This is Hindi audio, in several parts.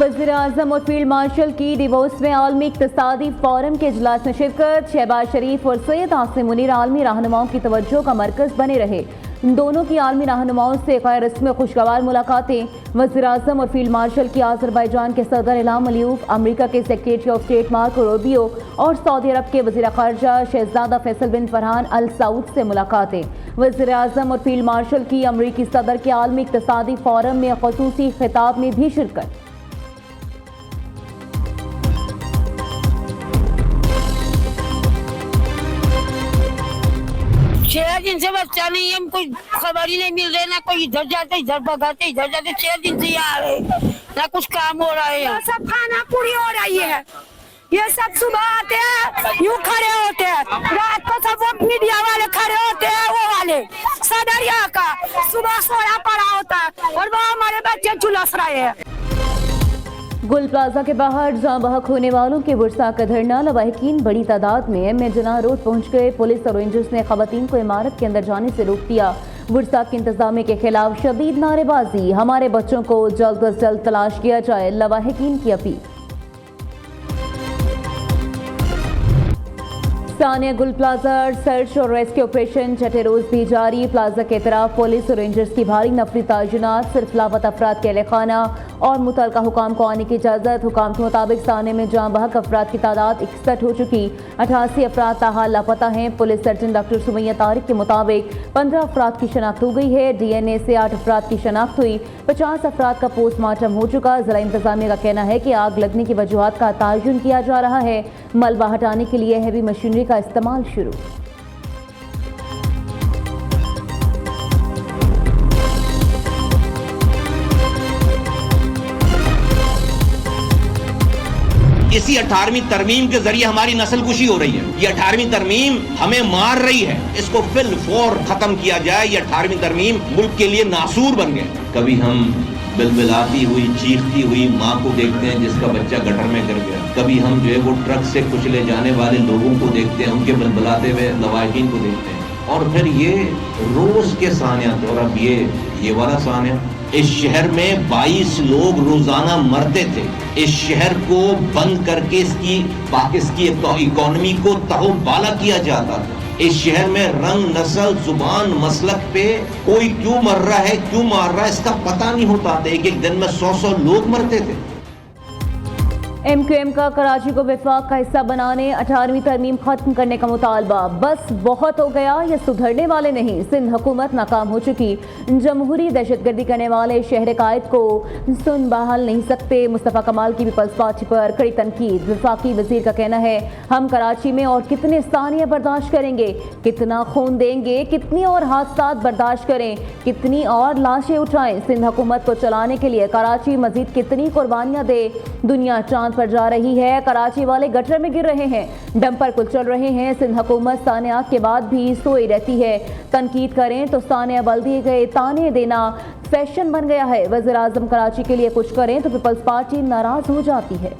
वज़ीर-ए-आज़म और फील्ड मार्शल की डिवोर्स में आलमी इक़्तिसादी फोरम के इजलास में शिरकत। शहबाज शरीफ और सैयद आसिम मुनीर आलमी रहनुमाओं की तवज्जो का मरकज़ बने रहे। दोनों की आलमी रहनुमाओं से गैर रस्मी खुशगवार मुलाकातें। वज़ीर-ए-आज़म और फील्ड मार्शल की आज़रबाईजान के सदर इल्हाम अलीयूफ, अमरीका के secretary of state Marco Rubio और सऊदी अरब के वज़ीर ख़ारजा शहज़ादा फैसल बिन फरहान अल सऊद से मुलाकातें। वज़ीर-ए-आज़म और फील्ड मार्शल की अमरीकी सदर के आलमी इक़्तिसादी फोरम में ख़ुसूसी खिताब में भी शिरकत। 6 दिन से बच्चा नहीं है, कोई खबर ही नहीं मिल रही, ना कोई इधर जाते इधर भगाते इधर जाते। 6 दिन से यहाँ आ रहे, ना कुछ काम हो रहा है। सब खाना पूरी हो रही है, ये सब सुबह आते हैं यूँ खड़े होते हैं, रात को सब वो मीडिया वाले खड़े होते हैं, वो वाले सदरिया का सुबह सोया पड़ा होता है और वो हमारे बच्चे झुलस रहे हैं। गुल प्लाजा के बाहर जाँ बहक होने वालों के वर्षा का धरना। लवाहिकीन बड़ी तादाद में एम जना रोड पहुंच गए। पुलिस और रेंजर्स ने खवातीन को इमारत के अंदर जाने से रोक दिया। वर्षा के इंतजाम के खिलाफ शदीद नारेबाजी। हमारे बच्चों को जल्द अज जल्द तलाश किया जाए, लवाहिकीन की अपील। सानिया गुल प्लाजा सर्च और रेस्क्यू ऑपरेशन छठे रोज भी जारी। प्लाजा के तरफ पुलिस और रेंजर्स की भारी नफरी ताजुनात। सिर्फ लापता अफराद के अहलखाना और मुतलका हुकाम को आने की इजाज़त। हुकाम के मुताबिक सानिया में जाँ बहक अफराद की तादाद 61 हो चुकी। 88 अफराद ताहाल लापता हैं। Police surgeon doctor Sumaiya Tariq के मुताबिक 15 अफराद की शनाख्त हो गई है। DNA से 8 अफराद की शनाख्त हुई। 50 अफराद का पोस्टमार्टम हो चुका। जिला इंतजामिया का कहना है कि आग लगने की वजूहात का तायुन किया जा रहा है। मलबा हटाने के लिए हैवी मशीनरी का इस्तेमाल शुरू। इसी 18वीं तरमीम के जरिए हमारी नस्लकुशी हो रही है। ये 18वीं तरमीम हमें मार रही है, इसको फिल फौर खत्म किया जाए। ये 18वीं तरमीम मुल्क के लिए नासूर बन गए। कभी हम बिलबिलाती हुई चीखती हुई माँ को देखते हैं जिसका बच्चा गटर में गिर गया। कभी हम जो है वो ट्रक से कुचले जाने वाले लोगों को देखते हैं, उनके बिलबिलाते हुए लवाहिकीन को देखते हैं। और फिर ये रोज के सानियात, और अब ये वाला सानिया। इस शहर में 22 लोग रोजाना मरते थे। इस शहर को बंद करके इसकी इकोनॉमी को तहोबाला किया जाता था। इस शहर में रंग, नस्ल, जुबान, मसलक पे कोई क्यों मर रहा है, क्यों मार रहा है, इसका पता नहीं होता था। एक दिन में 100 लोग मरते थे। MQM का कराची को वफाक का हिस्सा बनाने 18वीं तरमीम खत्म करने का मुतालबा। बस बहुत हो गया, ये सुधरने वाले नहीं। सिंध हुकूमत नाकाम हो चुकी। जमहूरी दहशतगर्दी करने वाले शहर कायद को सुन बहाल नहीं सकते। मुस्तफ़ा कमाल की पीपल्स पार्टी पर कड़ी तनकीद। वफाकी वजीर का कहना है, हम कराची में और कितने सानिया बर्दाश्त करेंगे, कितना खून देंगे, कितनी और हादसात बर्दाश्त करें, कितनी और लाशें उठाएं। सिंध हुकूमत को चलाने के लिए कराची मजीद कितनी कुर्बानियाँ दे। दुनिया चांद पर जा रही है। कराची वाले गटर में गिर रहे हैं, डंपर कुचल रहे हैं। सिंध हुकूमत सानिया के बाद भी सोई रहती है। तनकीद करें तो सानिया बल दिए गए ताने देना फैशन बन गया है। वज़ीर आज़म कराची के लिए कुछ करें तो पीपल्स पार्टी नाराज हो जाती है।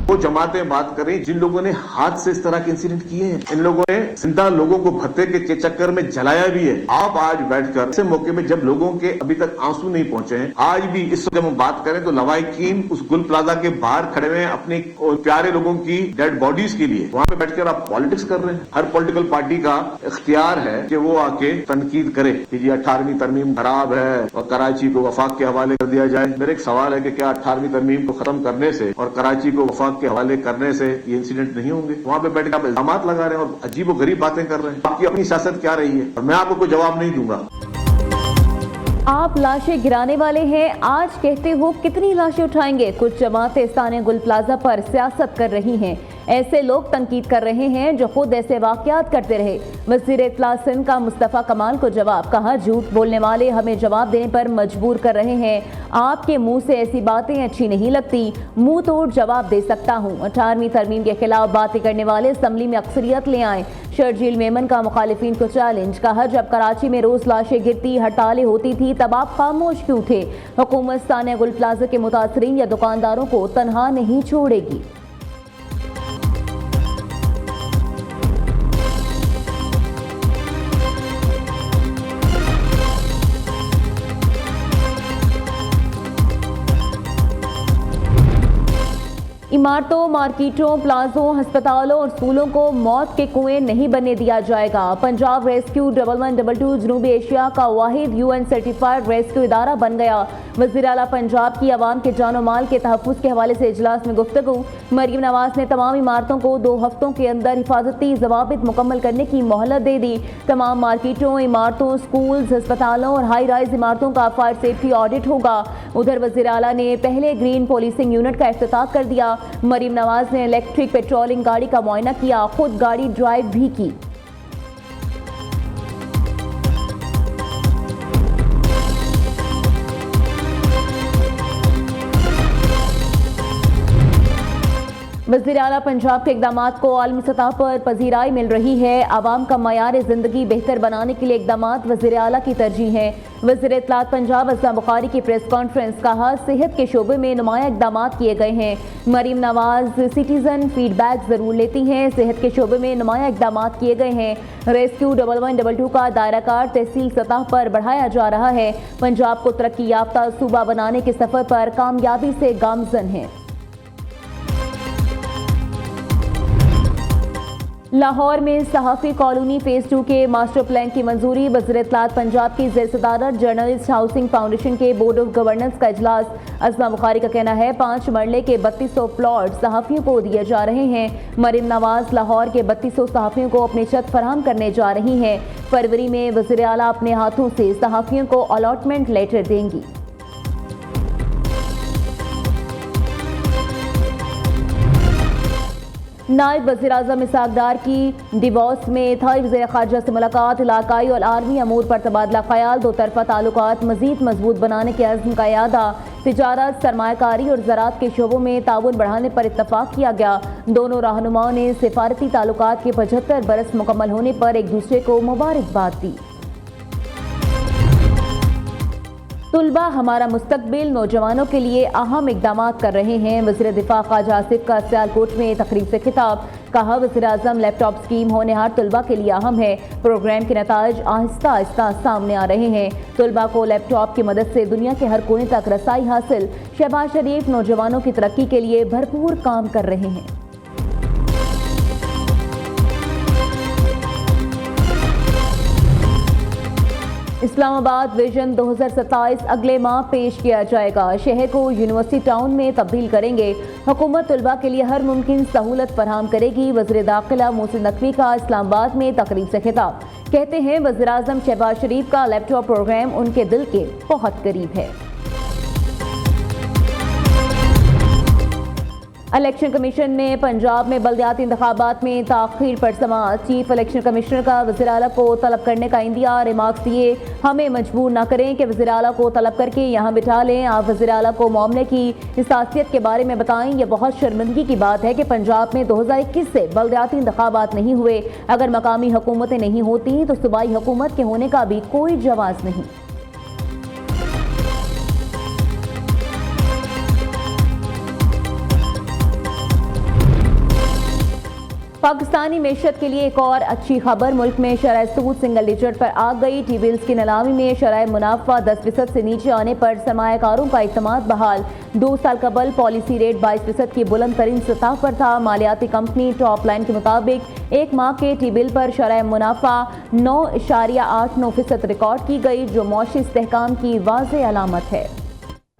वो जमातें बात करें जिन लोगों ने हाथ से इस तरह के इंसिडेंट किए हैं। इन लोगों ने जिंदा लोगों को भत्ते के चक्कर में जलाया भी है। आप आज बैठकर ऐसे मौके में जब लोगों के अभी तक आंसू नहीं पहुंचे हैं, आज भी इस वक्त जब हम बात करें तो लवाहिकीन उस गुल प्लाजा के बाहर खड़े हुए हैं अपने प्यारे लोगों की डेड बॉडीज के लिए। वहां पे बैठकर आप पॉलिटिक्स कर रहे हैं। हर पॉलिटिकल पार्टी का इख्तियार है कि वो आके तनकीद करे कि जी 18वीं तरमीम खराब है और कराची को वफाक के हवाले कर दिया जाए। मेरा एक सवाल है कि क्या 18वीं तरमीम को खत्म करने से और कराची को वफाक के हवाले करने से ये इंसिडेंट नहीं होंगे? वहां पे बैठ के आप इल्जाम लगा रहे हैं और अजीब व गरीब बातें कर रहे हैं। आपकी अपनी सियासत क्या रही है और मैं आपको कोई जवाब नहीं दूंगा। आप लाशें गिराने वाले हैं, आज कहते हो कितनी लाशें उठाएंगे। कुछ जमातें सानिया गुल प्लाजा पर सियासत कर रही हैं। ऐसे लोग तनकीद कर रहे हैं जो खुद ऐसे वाकयात करते रहे। वज़ीर इत्तला सिंध का मुस्तफ़ा कमाल को जवाब। कहा, झूठ बोलने वाले हमें जवाब देने पर मजबूर कर रहे हैं। आपके मुंह से ऐसी बातें अच्छी नहीं लगती, मुंह तोड़ जवाब दे सकता हूँ। 18वीं तरमीम के खिलाफ बातें करने वाले असम्बली में अक्सरियत ले आए। शर्जील मेमन का मुखालिफिन को चैलेंज। कहा, जब कराची में रोज लाशें गिरती, हड़तालें होती थी, तब आप खामोश क्यों थे? हुकूमत सानिया गुल प्लाजा के मुतासरीन या दुकानदारों को तनहा नहीं छोड़ेगी। इमारतों, मार्केटों, प्लाजों, अस्पतालों और स्कूलों को मौत के कुएं नहीं बनने दिया जाएगा। पंजाब रेस्क्यू 1112 जनूबी एशिया का वाहिद UN सर्टिफाइड रेस्क्यू इदारा बन गया। वज़ीर आला पंजाब की आवाम के जानो माल के तहफ़्फ़ुज़ के हवाले से इजलास में गुफ्तगू। मरीम नवाज ने तमाम इमारतों को 2 हफ्तों के अंदर हिफाजती ज़वाबित मुकम्मल करने की मोहलत दे दी। तमाम मार्केटों, इमारतों, स्कूल्स, अस्पतालों और हाई राइज इमारतों का फायर सेफ्टी ऑडिट होगा। उधर वज़ीर आला ने पहले ग्रीन पोलिसिंग यूनिट का इफ्तिताह कर दिया। मरीम नवाज ने इलेक्ट्रिक पेट्रोलिंग गाड़ी का मुआयना किया, खुद गाड़ी ड्राइव भी की। वज़ीर आला पंजाब के इक़दामात को आलमी सतह पर पजीराई मिल रही है। आवाम का मयार ज़िंदगी बेहतर बनाने के लिए इक़दामात वज़ीर आला की तरजीह हैं। वज़ीर इत्तलात पंजाब असलम बुखारी की प्रेस कॉन्फ्रेंस, कहा सेहत के शोबे में नुमाया इक़दामात किए गए हैं। मरीम नवाज सिटीज़न फीडबैक ज़रूर लेती हैं। सेहत के शोबे में नुमाया इक़दामात किए गए हैं। रेस्क्यू 1112 का दायराकार तहसील सतह पर बढ़ाया जा रहा है। पंजाब को तरक्की याफ्ता सूबा बनाने के सफ़र पर कामयाबी से गामज़न है। लाहौर में सहाफ़ी कॉलोनी फ़ेज़ 2 के मास्टर प्लान की मंजूरी। वज़ीर इत्तलात पंजाब की ज़ेर सदारत जर्नलिस्ट हाउसिंग फाउंडेशन के बोर्ड ऑफ गवर्नेंस का इजलास। असमा बुखारी का कहना है 5 मरले के 3200 प्लॉट सहाफ़ियों को दिए जा रहे हैं। मरीम नवाज लाहौर के 3200 सहाफ़ियों को अपनी छत फराहम करने जा रही हैं। फरवरी में वज़ीर आला अपने हाथों से सहाफ़ियों को अलॉटमेंट लेटर देंगी। नायब वज़ीर आज़म इसहाक़ डार की डिवोर्स में थाई वज़ीर ख़ारजा से मुलाकात। इलाकाई और आर्मी अमूर पर तबादला ख्याल। 2 तरफ़ा ताल्लुकात मज़ीद मजबूत बनाने के अज़्म का यादा। तिजारत, सरमायाकारी और ज़राअत के शोबों में ताउन बढ़ाने पर इत्तफ़ाक़ किया गया। दोनों रहनुमाओं ने सिफारती ताल्लुकात के 75 बरस मुकम्मल होने पर एक दूसरे को मुबारकबाद दी। तुलबा हमारा मुस्तकबिल नौजवानों के लिए अहम इक़दामात कर रहे हैं। वज़ीर दिफा ख्वाजा आसिफ का सियालकोट में तकरीब से खिताब, कहा वज़ीर आज़म लैपटॉप स्कीम होनहार तुलबा के लिए अहम है। प्रोग्राम के नताइज आहिस्ता आहिस्ता सामने आ रहे हैं। तुलबा को लैपटॉप की मदद से दुनिया के हर कोने तक रसाई हासिल। शहबाज शरीफ नौजवानों की तरक्की के लिए भरपूर काम कर रहे हैं। इस्लामाबाद विजन 2027 अगले माह पेश किया जाएगा। शहर को यूनिवर्सिटी टाउन में तब्दील करेंगे। हुकूमत तुलबा के लिए हर मुमकिन सहूलत फराहम करेगी। वज़ीर दाखिला मोहसिन नकवी का इस्लामाबाद में तकरीब से खिताब, कहते हैं वज़ीर आज़म शहबाज शरीफ का लैपटॉप प्रोग्राम उनके दिल के बहुत करीब है। इलेक्शन कमीशन ने पंजाब में बल्दियाती इंतखाबात में ताख़ीर पर समाअत। चीफ इलेक्शन कमिश्नर का वज़ीर आला को तलब करने का इंदिया। रिमार्क्स दिए, हमें मजबूर न करें कि वज़ीर आला को तलब करके यहाँ बिठा लें। आप वज़ीर आला को मामले की हसासियत के बारे में बताएं। यह बहुत शर्मिंदगी की बात है कि पंजाब में 2021 से बल्दियाती इंतखाबात नहीं हुए। अगर मकामी हुकूमतें नहीं होती तो सूबाई हुकूमत के होने का भी कोई जवाज़ नहीं। पाकिस्तानी मेशत के लिए एक और अच्छी खबर। मुल्क में शरह सूद सिंगल डिजिट पर आ गई। टी बिल्स की नीलामी में शरह मुनाफा 10% से नीचे आने पर सरमायाकारों का इत्मीनान बहाल। 2 साल कबल पॉलिसी रेट 22% की बुलंद तरीन सतह पर था। मालियाती कंपनी टॉप लाइन के मुताबिक एक माह के टी बिल पर शरह मुनाफा 9.89% रिकॉर्ड की गई, जो मौशी इस्तेहकाम की वाज़ेह अलामत है।